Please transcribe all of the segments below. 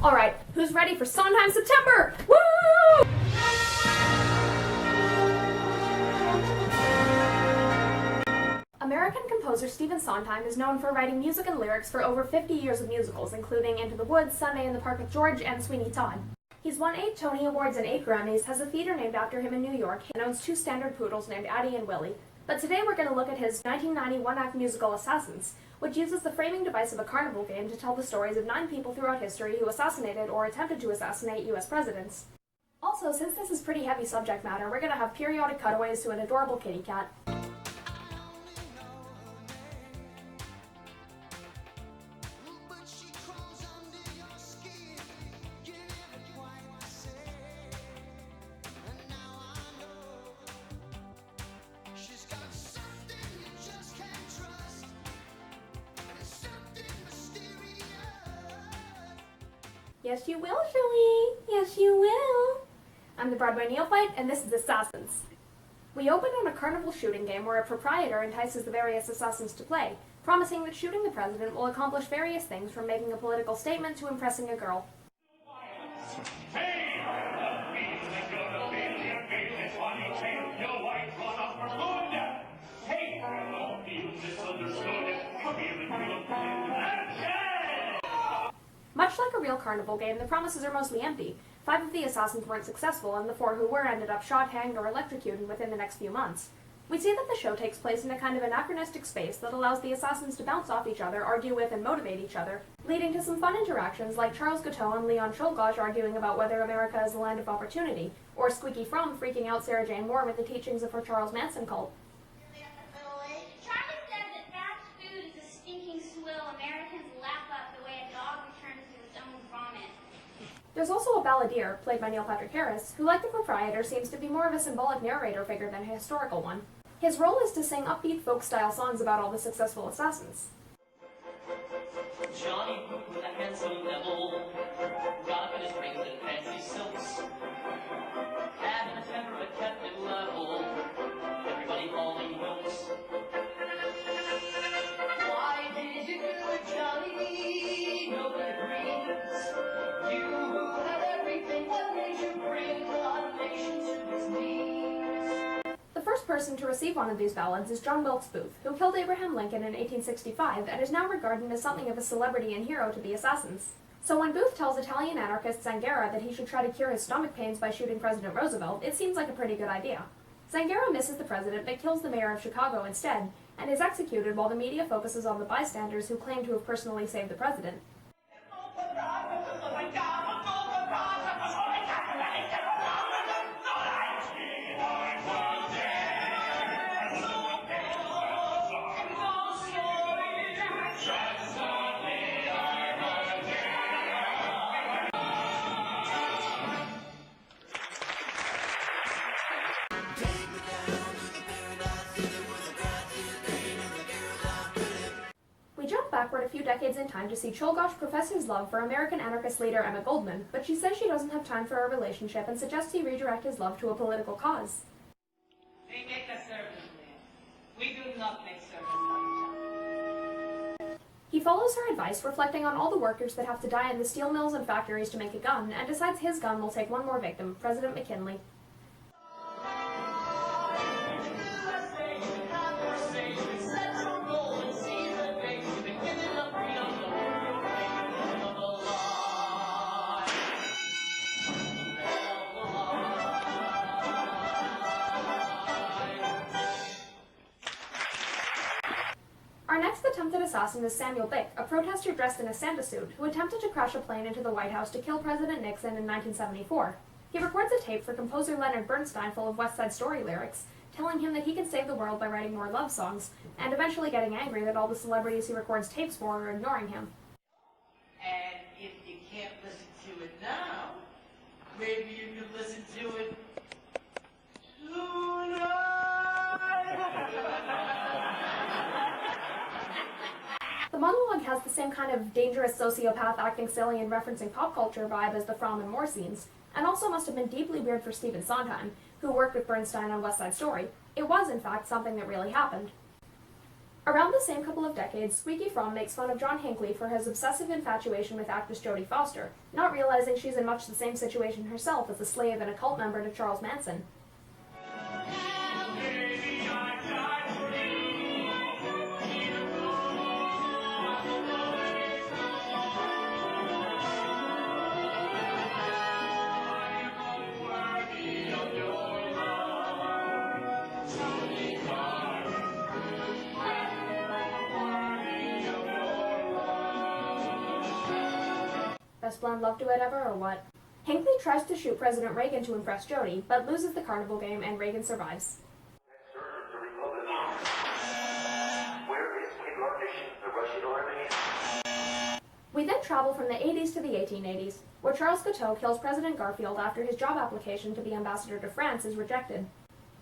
Alright, who's ready for Sondheim September? Woo! American composer Stephen Sondheim is known for writing music and lyrics for over 50 years of musicals, including Into the Woods, Sunday in the Park with George, and Sweeney Todd. He's won 8 Tony Awards and 8 Grammys, has a theater named after him in New York, and owns 2 standard poodles named Addie and Willie. But today we're going to look at his 1990 one-act musical Assassins, which uses the framing device of a carnival game to tell the stories of 9 people throughout history who assassinated or attempted to assassinate US presidents. Also, since this is pretty heavy subject matter, we're going to have periodic cutaways to an adorable kitty cat. Yes, you will, Shelly. Yes, you will. I'm the Broadway Neophyte, and this is Assassins. We open on a carnival shooting game where a proprietor entices the various assassins to play, promising that shooting the president will accomplish various things from making a political statement to impressing a girl. Much like a real carnival game, the promises are mostly empty. 5 of the assassins weren't successful, and the 4 who were ended up shot, hanged, or electrocuted within the next few months. We see that the show takes place in a kind of anachronistic space that allows the assassins to bounce off each other, argue with, and motivate each other, leading to some fun interactions like Charles Guiteau and Leon Czolgosz arguing about whether America is a land of opportunity, or Squeaky Fromm freaking out Sarah Jane Moore with the teachings of her Charles Manson cult. Charlie said that fast food is a stinking swill Americans lap up the way a dog returns to its own vomit. There's also a balladeer, played by Neil Patrick Harris, who, like the proprietor, seems to be more of a symbolic narrator figure than a historical one. His role is to sing upbeat folk-style songs about all the successful assassins. Johnny Boot with a handsome devil, got up in his rings and fancy silks, had a temper but kept it level, everybody calling Wilkes. Why did you do it, Johnny? Nobody agrees. You who had everything, what made you bring a nation to its knees? The first person to receive one of these ballads is John Wilkes Booth, who killed Abraham Lincoln in 1865 and is now regarded as something of a celebrity and hero to the assassins. So when Booth tells Italian anarchist Zangara that he should try to cure his stomach pains by shooting President Roosevelt, it seems like a pretty good idea. Zangara misses the president but kills the mayor of Chicago instead, and is executed while the media focuses on the bystanders who claim to have personally saved the president. We jump backward a few decades in time to see Czolgosz profess his love for American anarchist leader Emma Goldman, but she says she doesn't have time for a relationship and suggests he redirect his love to a political cause. They make us servants, man. We do not make servants of each other. He follows her advice, reflecting on all the workers that have to die in the steel mills and factories to make a gun, and decides his gun will take one more victim, President McKinley. Our next attempted assassin is Samuel Bick, a protester dressed in a Santa suit, who attempted to crash a plane into the White House to kill President Nixon in 1974. He records a tape for composer Leonard Bernstein full of West Side Story lyrics, telling him that he can save the world by writing more love songs, and eventually getting angry that all the celebrities he records tapes for are ignoring him. And if you can't listen to it now, maybe you could listen to it tonight. The monologue has the same kind of dangerous sociopath acting silly and referencing pop culture vibe as the Fromm and Moore scenes, and also must have been deeply weird for Stephen Sondheim, who worked with Bernstein on West Side Story. It was, in fact, something that really happened. Around the same couple of decades, Squeaky Fromm makes fun of John Hinckley for his obsessive infatuation with actress Jodie Foster, not realizing she's in much the same situation herself as a slave and a cult member to Charles Manson. Best blonde love duet ever, or what? Hinckley tries to shoot President Reagan to impress Jodie, but loses the carnival game and Reagan survives. We then travel from the 80s to the 1880s, where Charles Guiteau kills President Garfield after his job application to be ambassador to France is rejected.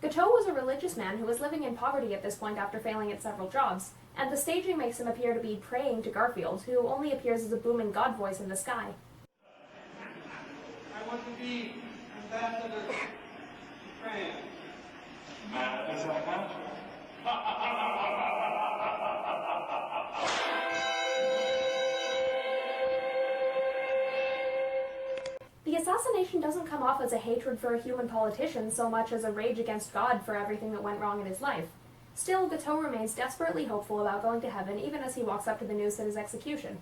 Guiteau was a religious man who was living in poverty at this point after failing at several jobs, and the staging makes him appear to be praying to Garfield, who only appears as a booming god voice in the sky. I want to be ambassador to France. Is that country? The assassination doesn't come off as a hatred for a human politician so much as a rage against God for everything that went wrong in his life. Still, Guiteau remains desperately hopeful about going to heaven even as he walks up to the noose at his execution.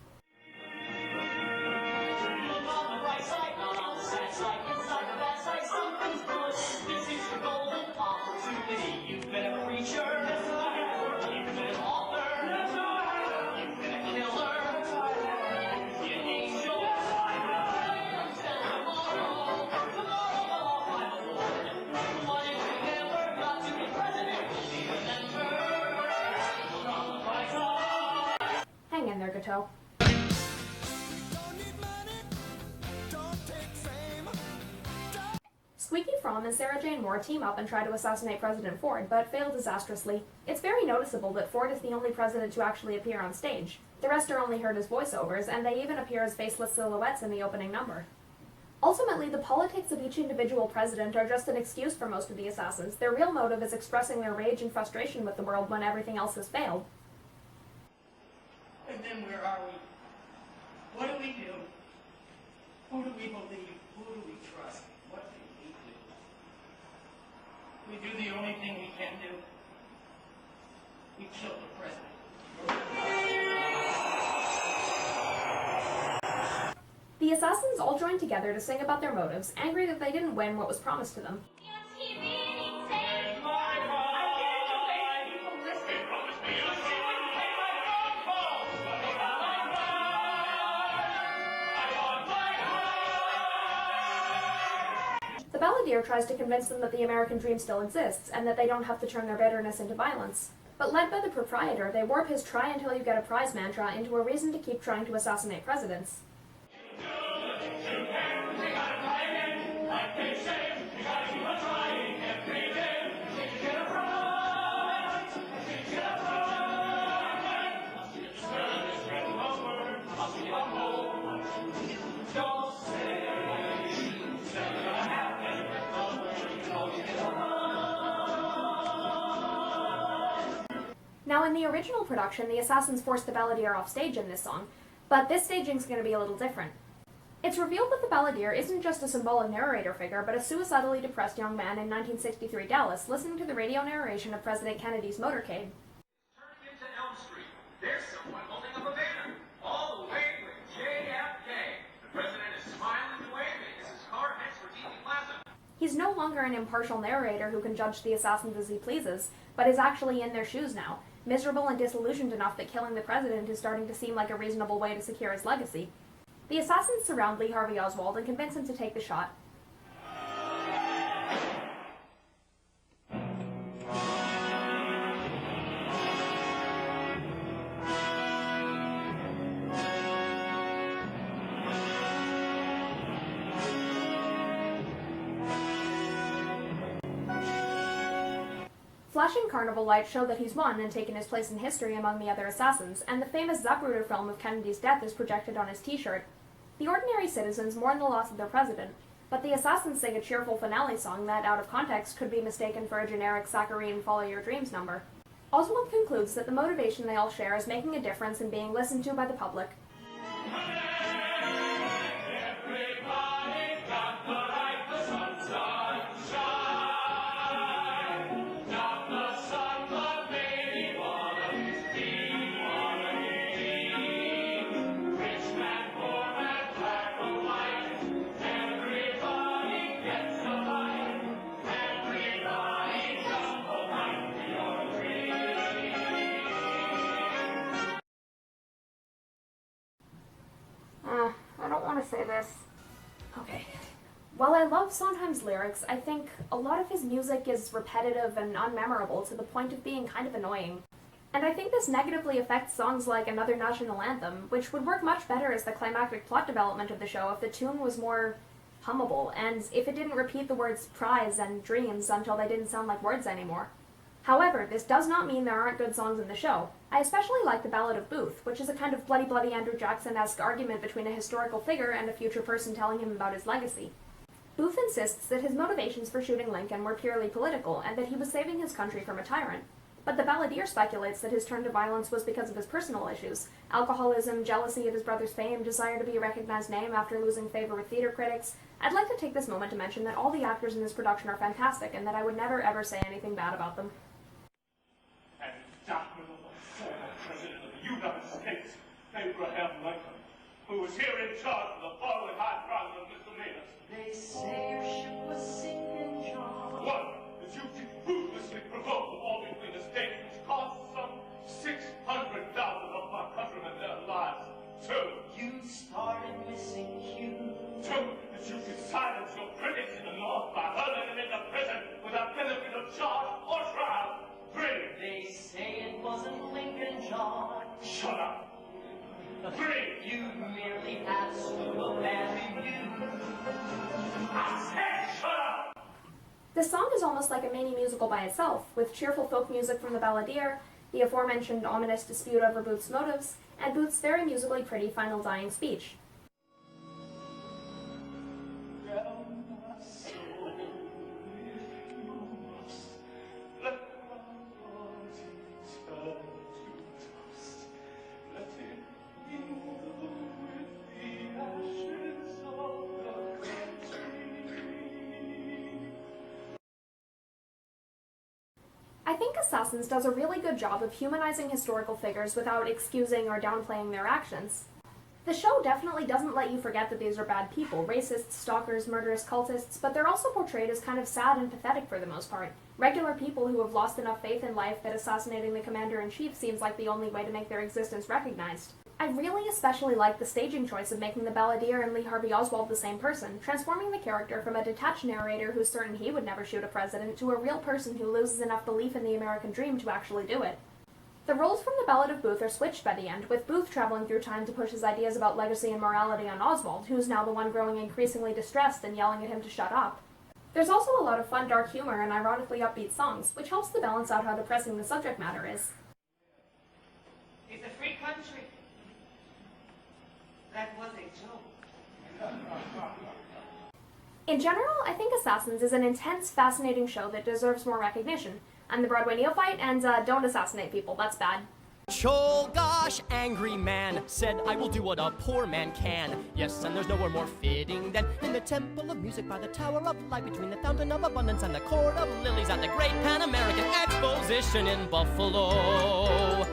Hang in there, Guiteau. Squeaky Fromm and Sarah Jane Moore team up and try to assassinate President Ford, but fail disastrously. It's very noticeable that Ford is the only president to actually appear on stage. The rest are only heard as voiceovers, and they even appear as faceless silhouettes in the opening number. Ultimately, the politics of each individual president are just an excuse for most of the assassins. Their real motive is expressing their rage and frustration with the world when everything else has failed. And then where are we? What do we do? Who do we believe? Who do we trust? What do we do? We do the only thing we can do. We kill the president. The assassins all join together to sing about their motives, angry that they didn't win what was promised to them. The balladeer tries to convince them that the American dream still exists, and that they don't have to turn their bitterness into violence. But led by the proprietor, they warp his "try until you get a prize" mantra into a reason to keep trying to assassinate presidents. Now, in the original production, the assassins forced the balladeer off stage in this song, but this staging's going to be a little different. It's revealed that the balladeer isn't just a symbolic narrator figure, but a suicidally depressed young man in 1963 Dallas listening to the radio narration of President Kennedy's motorcade. Turning into Elm Street, there's someone holding up a banner. All the way with JFK. The president is smiling and waving as his car heads for TV Plaza. He's no longer an impartial narrator who can judge the assassins as he pleases, but is actually in their shoes now, miserable and disillusioned enough that killing the president is starting to seem like a reasonable way to secure his legacy. The assassins surround Lee Harvey Oswald and convince him to take the shot. Flashing carnival lights show that he's won and taken his place in history among the other assassins, and the famous Zapruder film of Kennedy's death is projected on his t-shirt. The ordinary citizens mourn the loss of their president, but the assassins sing a cheerful finale song that, out of context, could be mistaken for a generic saccharine follow your dreams number. Oswald concludes that the motivation they all share is making a difference and being listened to by the public. I don't want to say this. Okay. While I love Sondheim's lyrics, I think a lot of his music is repetitive and unmemorable to the point of being kind of annoying. And I think this negatively affects songs like Another National Anthem, which would work much better as the climactic plot development of the show if the tune was more hummable, and if it didn't repeat the words prize and dreams until they didn't sound like words anymore. However, this does not mean there aren't good songs in the show. I especially like the Ballad of Booth, which is a kind of bloody Andrew Jackson-esque argument between a historical figure and a future person telling him about his legacy. Booth insists that his motivations for shooting Lincoln were purely political, and that he was saving his country from a tyrant. But the balladeer speculates that his turn to violence was because of his personal issues: alcoholism, jealousy of his brother's fame, desire to be a recognized name after losing favor with theater critics. I'd like to take this moment to mention that all the actors in this production are fantastic, and that I would never ever say anything bad about them. And indictment of the former President of the United States, Abraham Lincoln, who was here in charge of the following high crimes and misdemeanors. They say your ship was sinking, John. 1. That you ruthlessly provoked the war between the states, which cost some 600,000 of my countrymen their lives. 2. You started missing Hugh. 2. That you could silence your critics in the North by hurling them into prison without benefit of charge or trial. 3. They say it wasn't Lincoln, John. Shut up. 3. You merely had to abandon you. I said shut up! This song is almost like a mini musical by itself, with cheerful folk music from the balladeer, the aforementioned ominous dispute over Booth's motives, and Booth's very musically pretty final dying speech. Down my soul, if you must, let my body turn to dust. Let it mingle with the ashes of the country. I think Assassins does a really good job of humanizing historical figures without excusing or downplaying their actions. The show definitely doesn't let you forget that these are bad people, racists, stalkers, murderous cultists, but they're also portrayed as kind of sad and pathetic for the most part. Regular people who have lost enough faith in life that assassinating the commander-in-chief seems like the only way to make their existence recognized. I really especially like the staging choice of making the balladeer and Lee Harvey Oswald the same person, transforming the character from a detached narrator who's certain he would never shoot a president to a real person who loses enough belief in the American dream to actually do it. The roles from the Ballad of Booth are switched by the end, with Booth traveling through time to push his ideas about legacy and morality on Oswald, who's now the one growing increasingly distressed and yelling at him to shut up. There's also a lot of fun dark humor and ironically upbeat songs, which helps to balance out how depressing the subject matter is. It's a free country. That was a joke. In general, I think Assassins is an intense, fascinating show that deserves more recognition. I'm the Broadway Neophyte, and don't assassinate people, that's bad. Chol gosh, angry man said, I will do what a poor man can. Yes, and there's nowhere more fitting than in the Temple of Music by the Tower of Light, between the Fountain of Abundance and the Court of Lilies at the Great Pan American Exposition in Buffalo.